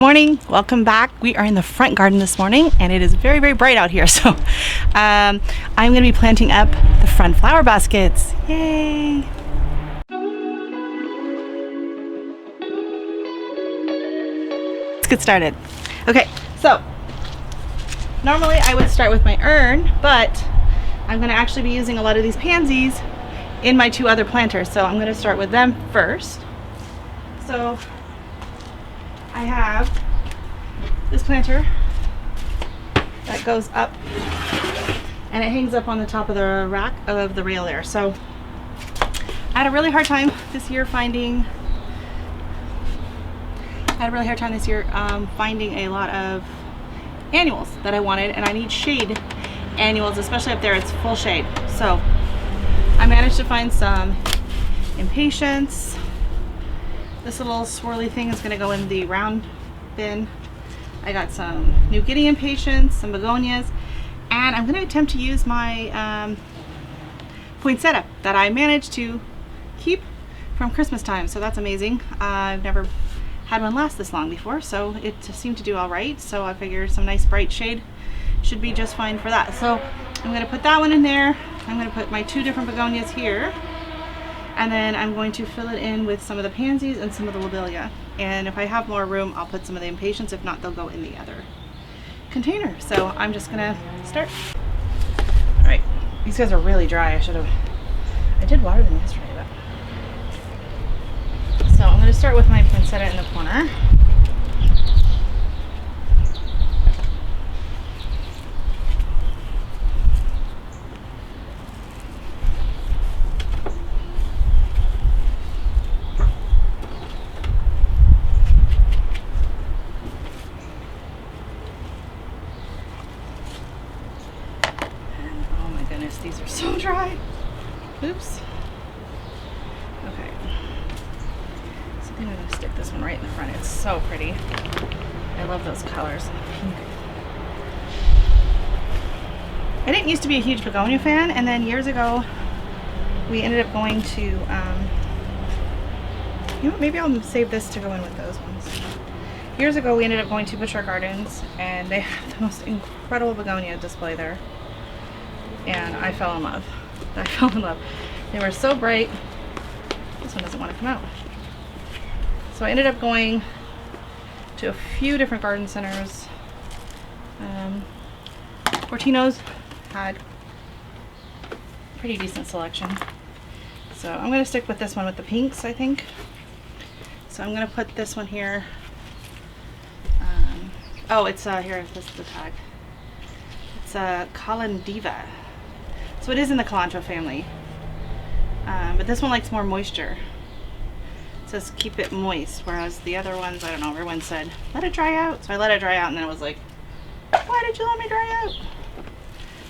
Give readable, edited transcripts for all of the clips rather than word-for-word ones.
Morning, welcome back. We are in the front garden this morning and it is very, very bright out here. So I'm going to be planting up the front flower baskets. Yay! Let's get started. Okay, so normally I would start with my urn, but I'm going to actually be using a lot of these pansies in my two other planters. So I'm going to start with them first. So I have this planter that goes up and it hangs up on the top of the rack of the rail there. So I had a really hard time this year finding finding a lot of annuals that I wanted, and I need shade annuals, especially up there. It's full shade. So I managed to find some impatiens. This little swirly thing is going to go in the round bin. I got some New Guinea impatiens, some begonias, and I'm going to attempt to use my poinsettia that I managed to keep from Christmas time. So that's amazing. I've never had one last this long before, so it seemed to do all right. So I figured some nice bright shade should be just fine for that. So I'm going to put that one in there. I'm going to put my two different begonias here. And then I'm going to fill it in with some of the pansies and some of the lobelia. And if I have more room, I'll put some of the impatiens. If not, they'll go in the other container. So I'm just gonna start. All right, these guys are really dry. I did water them yesterday, but. So I'm gonna start with my poinsettia in the corner. These are so dry. Oops. Okay. So I think I'm going to stick this one right in the front. It's so pretty. I love those colors. Pink. I didn't used to be a huge begonia fan, and then years ago we ended up going to, you know what, maybe I'll save this to go in with those ones. Years ago we ended up going to Butcher Gardens, and they have the most incredible begonia display there. And I fell in love. They were so bright. This one doesn't want to come out. So I ended up going to a few different garden centers. Fortino's had pretty decent selection. So I'm going to stick with this one with the pinks, I think. So I'm going to put this one here. Oh, it's here. This is the tag. It's a Calandiva. So it is in the Cilantro family, but this one likes more moisture. It says keep it moist, whereas the other ones, I don't know, everyone said let it dry out. So I let it dry out, and then it was like, why did you let me dry out?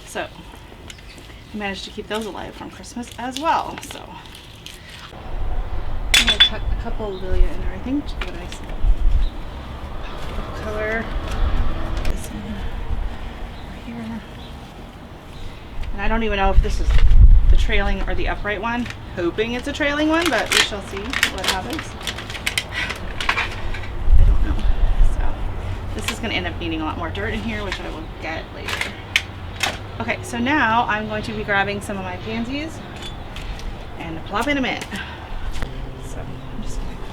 So I managed to keep those alive from Christmas as well. So I'm going to tuck a couple of lobelia in there, I think, to give a nice color. This in right here. And I don't even know if this is the trailing or the upright one. Hoping it's a trailing one, but we shall see what happens. I don't know. So this is going to end up needing a lot more dirt in here, which I will get later. Okay, so now I'm going to be grabbing some of my pansies and plopping them in. So I'm just going to go.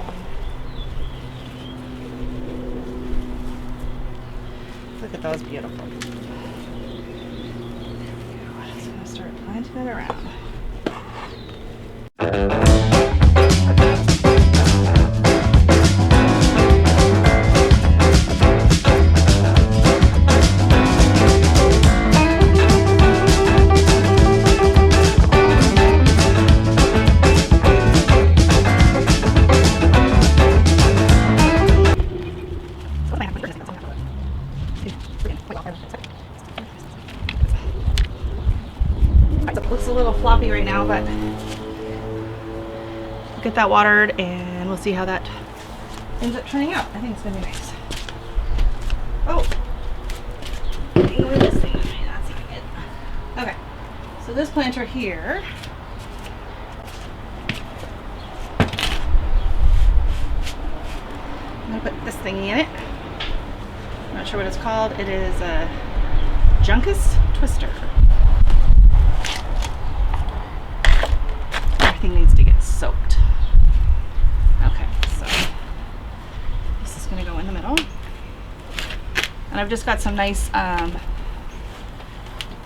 Look at those beautiful. Start planting it around. Looks a little floppy right now, but we'll get that watered and we'll see how that ends up turning out. I think it's gonna be nice. Oh, getting away with this thing. That's not good. Okay, so this planter here, I'm gonna put this thingy in it. Not sure what it's called. It is a Juncus Twister. Everything needs to get soaked. Okay, so this is going to go in the middle. And I've just got some nice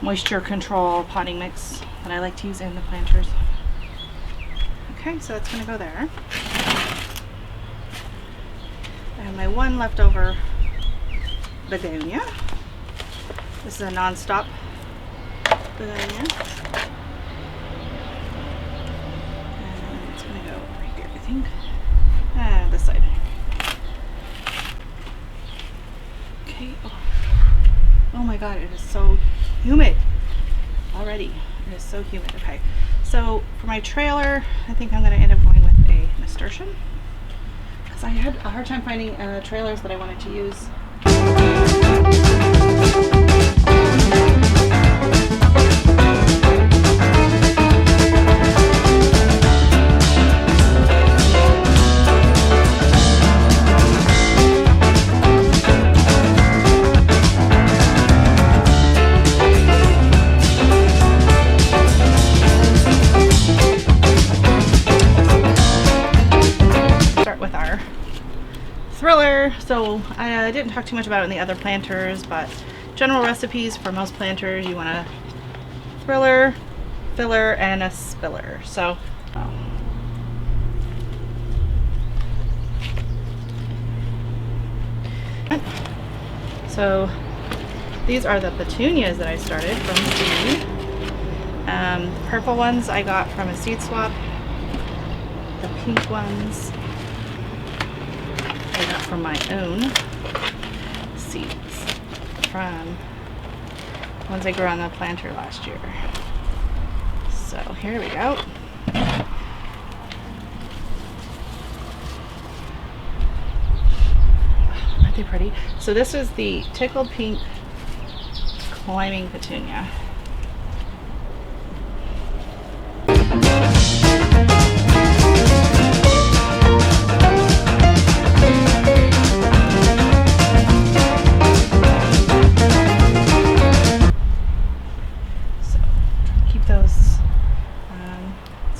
moisture control potting mix that I like to use in the planters. Okay, so it's going to go there. I have my one leftover begonia. This is a non-stop begonia. And it's going to go right here, I think. This side. Okay. Oh my god, it is so humid already. It is so humid. Okay. So for my trailer, I think I'm going to end up going with a nasturtium. Because I had a hard time finding trailers that I wanted to use. So I didn't talk too much about it in the other planters, but general recipes for most planters, you want a thriller, filler, and a spiller. So these are the petunias that I started from seed. The purple ones I got from a seed swap. The pink ones I got from my own seeds from ones I grew on the planter last year. So here we go. Aren't they pretty? So this is the tickled pink climbing petunia.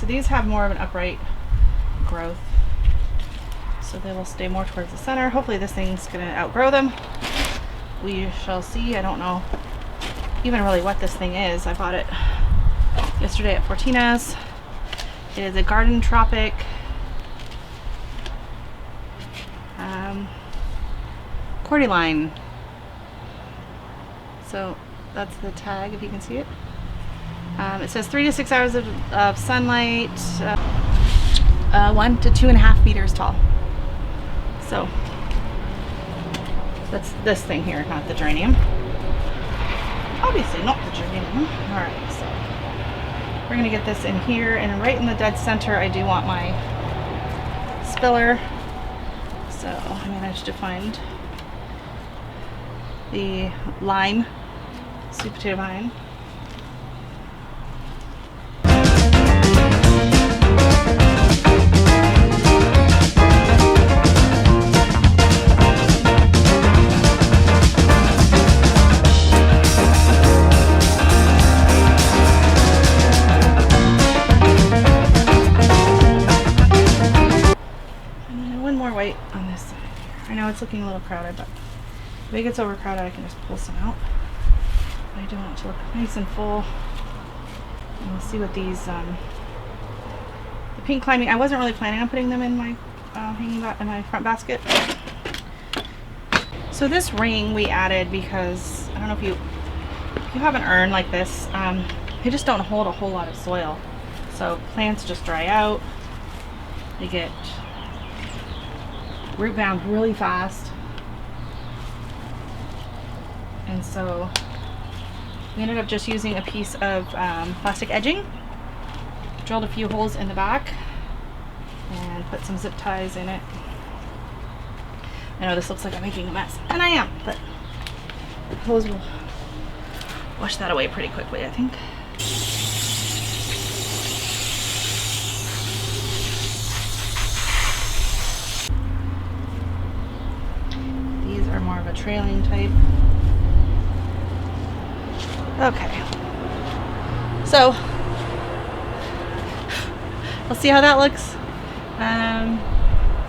These have more of an upright growth, so they will stay more towards the center. Hopefully this thing's going to outgrow them. We shall see. I don't know even really what this thing is. I bought it yesterday at Fortina's. It is a garden tropic cordyline. So that's the tag, if you can see it. It says 3 to 6 hours of sunlight, 1 to 2.5 meters tall. So that's this thing here, not the geranium. Obviously not the geranium. Alright, so we're going to get this in here, and right in the dead center I do want my spiller. So I managed to find the lime, sweet potato vine. On this side here. I know it's looking a little crowded, but if it gets overcrowded I can just pull some out. But I do want it to look nice and full. And we'll see what these the pink climbing, I wasn't really planning on putting them in my hanging in my front basket. So this ring we added because I don't know if you have an urn like this, they just don't hold a whole lot of soil. So plants just dry out. They get root bound really fast, and so we ended up just using a piece of plastic edging, drilled a few holes in the back, and put some zip ties in it. I know this looks like I'm making a mess, and I am, but the hose will wash that away pretty quickly, I think. more of a trailing type. Okay. So, we'll see how that looks.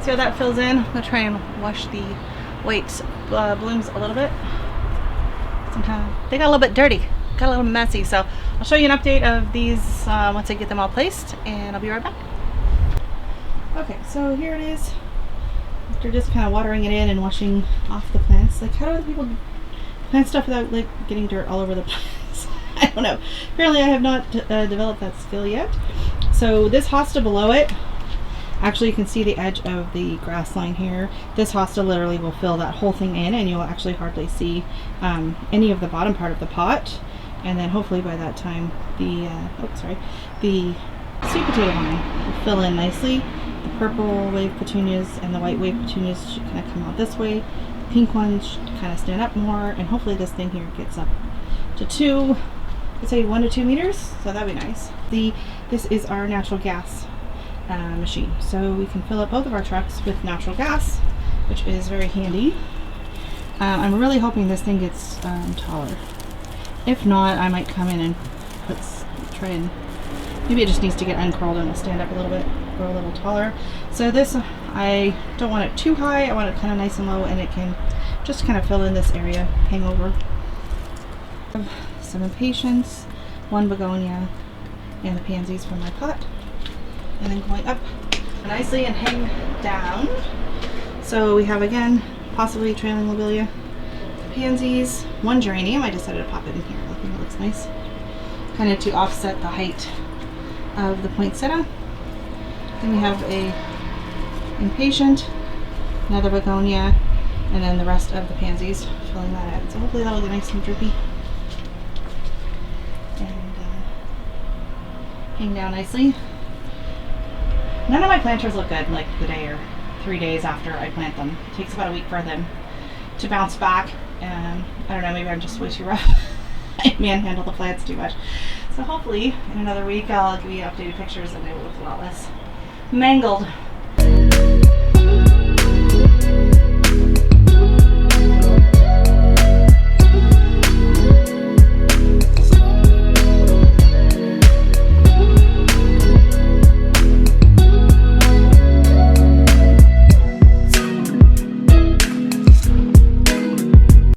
See how that fills in. I'm gonna try and wash the white blooms a little bit. Sometimes they got a little bit dirty, got a little messy. So I'll show you an update of these once I get them all placed, and I'll be right back. Okay, so here it is. After just kind of watering it in and washing off the plants. Like, how do other people plant stuff without like getting dirt all over the plants? I don't know. Apparently I have not developed that skill yet. So this hosta below it, actually you can see the edge of the grass line here. This hosta literally will fill that whole thing in, and you'll actually hardly see any of the bottom part of the pot. And then hopefully by that time the the sweet potato vine will fill in nicely. The purple wave petunias and the white wave petunias should kind of come out this way. The pink ones should kind of stand up more, and hopefully this thing here gets up to I'd say 1 to 2 meters, so that'd be nice. This is our natural gas machine, so we can fill up both of our trucks with natural gas, which is very handy. I'm really hoping this thing gets taller. If not, I might come in and try and maybe it just needs to get uncurled and it'll stand up a little bit, grow a little taller. So this, I don't want it too high, I want it kind of nice and low, and it can just kind of fill in this area, hang over. Some impatiens, 1 begonia, and the pansies from my pot, and then going up nicely and hang down. So we have, again, possibly trailing lobelia, pansies, 1 geranium. I decided to pop it in here. I think it looks nice, kind of to offset the height of the poinsettia. Then we have a impatient, another begonia, and then the rest of the pansies, filling that in. So hopefully that'll get nice and drippy and hang down nicely. None of my planters look good like the day or 3 days after I plant them. It takes about a week for them to bounce back, and I don't know, maybe I'm just way too rough. I manhandle the plants too much. So hopefully in another week I'll give you updated pictures and they will look a lot less mangled.